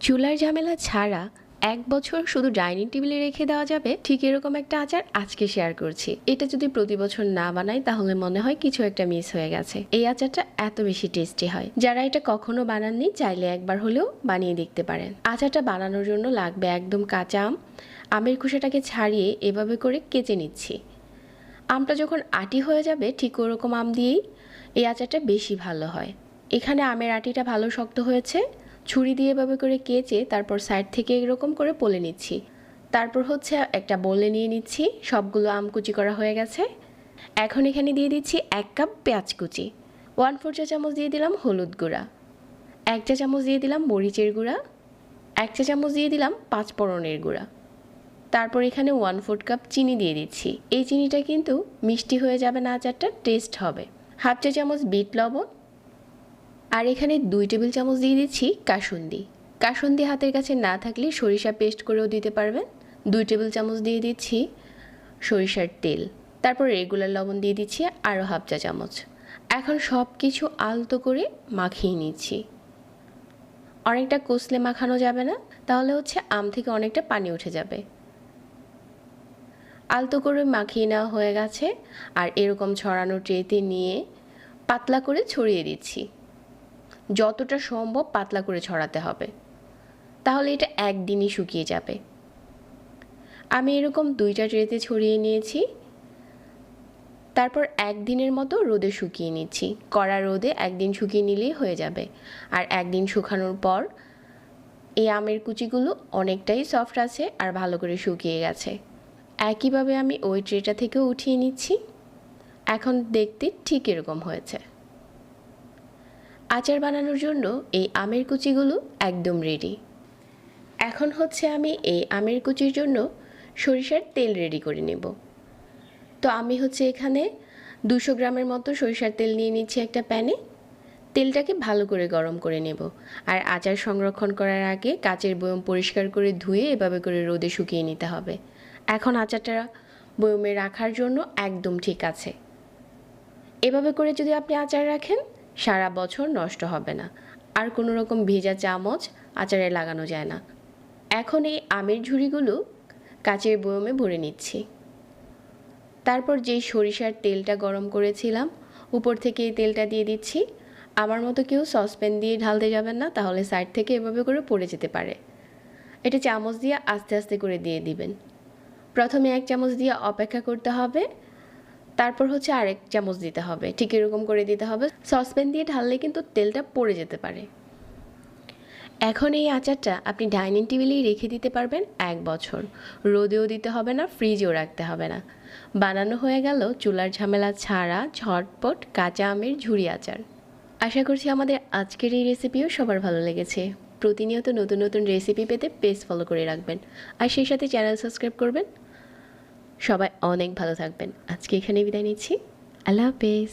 চুলার ঝামেলা ছাড়া ১ বছর শুধু ডাইনিং টেবিলে রেখে দেওয়া যাবে, ঠিক এরকম একটা আচার আজকে শেয়ার করছি। এটা যদি প্রতি বছর না বানাই তাহলে মনে হয় কিছু একটা মিস হয়ে গেছে। এই আচারটা এত বেশি টেস্টি হয়, যারা এটা কখনো বানাননি চাইলে একবার হলেও বানিয়ে দেখতে পারেন। আচারটা বানানোর জন্য লাগবে একদম কাঁচা আম। আমের খোসাটাকে ছাড়িয়ে এভাবে করে কেচে নিচ্ছি। আমটা যখন আটি হয়ে যাবে ঠিক ওরকম আম দিয়েই এই আচারটা বেশি ভালো হয়। এখানে আমের আটিটা ভালো শক্ত হয়েছে, ছুরি দিয়ে এভাবে করে কেচে তারপর সাইড থেকে এরকম করে পলে নিচ্ছি। তারপর হচ্ছে একটা বোলে নিয়ে নিচ্ছি, সবগুলো আম কুচি করা হয়ে গেছে। এখন এখানে দিয়ে দিচ্ছি ১ কাপ পেঁয়াজ কুচি, 1/4 চা চামচ দিয়ে দিলাম হলুদ গুঁড়া, ১ চা চামচ দিয়ে দিলাম মরিচের গুঁড়া, ১ চা চামচ দিয়ে দিলাম পাঁচফোড়নের গুঁড়া। তারপর এখানে 1/4 কাপ চিনি দিয়ে দিচ্ছি। এই চিনিটা কিন্তু মিষ্টি হয়ে যাবে না, আচারটা টেস্ট হবে। 1/2 চা চামচ বিট লবণ, আর এখানে 2 টেবিল চামচ দিয়ে দিচ্ছি কাসুন্দি। কাসুন্দি হাতের কাছে না থাকলে সরিষা পেস্ট করেও দিতে পারবেন। 2 টেবিল চামচ দিয়ে দিচ্ছি সরিষার তেল। তারপর রেগুলার লবণ দিয়ে দিচ্ছি আরও 1/2 চা চামচ। এখন সব কিছু আলতো করে মাখিয়ে নিচ্ছি। অনেকটা কষলে মাখানো যাবে না, তাহলে হচ্ছে আম থেকে অনেকটা পানি উঠে যাবে। আলতো করে মাখিয়ে নেওয়া হয়ে গেছে, আর এরকম ছড়ানো ট্রেতে নিয়ে পাতলা করে ছড়িয়ে দিচ্ছি। যতটা সম্ভব পাতলা করে ছড়াতে হবে, তাহলে এটা একদিনই শুকিয়ে যাবে। আমি এরকম 2টা ট্রেতে ছড়িয়ে নিয়েছি। তারপর একদিনের মতো রোদে শুকিয়ে নিচ্ছি। কড়া রোদে একদিন শুকিয়ে নিলেই হয়ে যাবে। আর একদিন শুকানোর পর এই আমের কুচিগুলো অনেকটাই সফট আছে আর ভালো করে শুকিয়ে গেছে। একইভাবে আমি ওই ট্রেটা থেকেও উঠিয়ে নিচ্ছি। এখন দেখতে ঠিক এরকম হয়েছে। আচার বানানোর জন্য এই আমের কুচিগুলো একদম রেডি। এখন হচ্ছে আমি এই আমের কুচির জন্য সরিষার তেল রেডি করে নেব। তো আমি হচ্ছে এখানে 200 গ্রামের মতো সরিষার তেল নিয়ে নিচ্ছি একটা প্যানে। তেলটাকে ভালো করে গরম করে নেব। আর আচার সংরক্ষণ করার আগে কাচের বয়ম পরিষ্কার করে ধুয়ে এভাবে করে রোদে শুকিয়ে নিতে হবে। এখন আচারটা বয়মে রাখার জন্য একদম ঠিক আছে। এভাবে করে যদি আপনি আচার রাখেন সারা বছর নষ্ট হবে না, আর কোনো রকম ভেজা চামচ আচারে লাগানো যায় না। এখন এই আমের ঝুড়িগুলো কাচের বয়মে ভরে নিচ্ছি। তারপর যেই সরিষার তেলটা গরম করেছিলাম উপর থেকে এই তেলটা দিয়ে দিচ্ছি। আমার মতো কেউ সসপ্যান দিয়ে ঢালতে যাবেন না, তাহলে সাইড থেকে এভাবে করে পড়ে যেতে পারে। এটা চামচ দিয়ে আস্তে আস্তে করে দিয়ে দিবেন। প্রথমে 1 চামচ দিয়ে অপেক্ষা করতে হবে, তারপর হচ্ছে আরেক চামচ দিতে হবে, ঠিক এরকম করে দিতে হবে। সসপ্যান দিয়ে ঢাললে কিন্তু তেলটা পড়ে যেতে পারে। এখন এই আচারটা আপনি ডাইনিং টেবিলেই রেখে দিতে পারবেন 1 বছর। রোদেও দিতে হবে না, ফ্রিজেও রাখতে হবে না। বানানো হয়ে গেল চুলার ঝামেলা ছাড়া ঝটপট কাঁচা আমের ঝুরি আচার। আশা করছি আমাদের আজকের এই রেসিপিও সবার ভালো লেগেছে। প্রতিনিয়ত নতুন নতুন রেসিপি পেতে পেজ ফলো করে রাখবেন, আর সেই সাথে চ্যানেল সাবস্ক্রাইব করবেন। সবাই অনেক ভালো থাকবেন। আজকে এখানে বিদায় নিচ্ছি। আল্লাহ হাফেজ।